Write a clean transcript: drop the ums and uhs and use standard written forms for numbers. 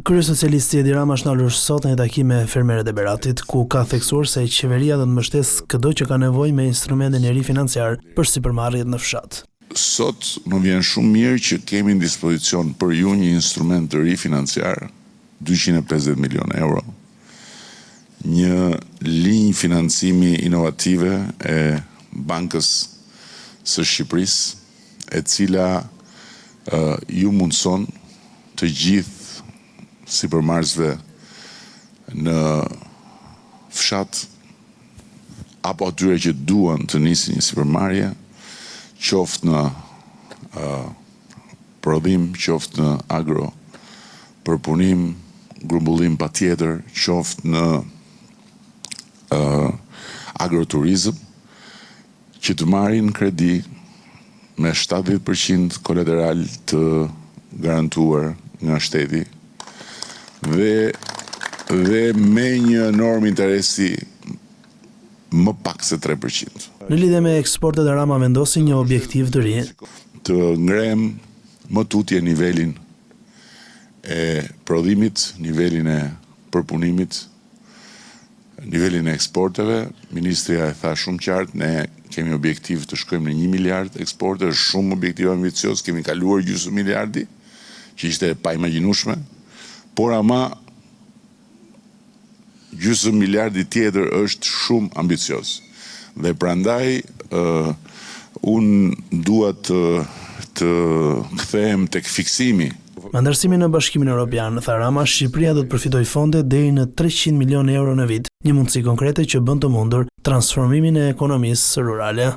Kryesocialisti Edi Rama shnallur sot në një takim me fermerët e Beratit, ku ka theksuar se qeveria do të mbështesë çdo që ka nevojë me instrumente njëri financiar për sipërmarrjet në fshat. Sot më vjen shumë mirë që kemi në dispozicion për ju një instrument të ri financiar, 250 milion euro, një linjë financimi inovative e Bankës së Shqipërisë, e cila ju mundson të gjithë sipërmarrësve në fshat apo atyre që duan të nisin një sipërmarrje, qoftë në prodhim, qoftë në agro përpunim, grumbullim patjetër, qoftë në agroturizëm, që të marrin kredi me 70% kolateral të garantuar nga shteti dhe me një normë interesi më pak se 3%. Në lidhje me eksportet, Rama vendosi një objektiv të ri. Të ngrem më tutje nivelin e prodhimit, nivelin e përpunimit, nivelin e eksporteve. Ministria e tha shumë qartë, ne kemi objektiv të shkojmë në 1 miliard eksporte, është shumë objektiv ambicios, kemi kaluar gjysmë miliardi, që ishte pa imagjinueshme, por ama gjysmë miliardi tjetër është shumë ambicios. Dhe prandaj unë dua të kthehem tek fiksimi. Me ndërsimin në Bashkimin Evropian, tha Rama, Shqipëria do të përfitojë fonde deri në 300 milion euro në vit, një mundësi konkrete që bën të mundur transformimin e ekonomisë rurale.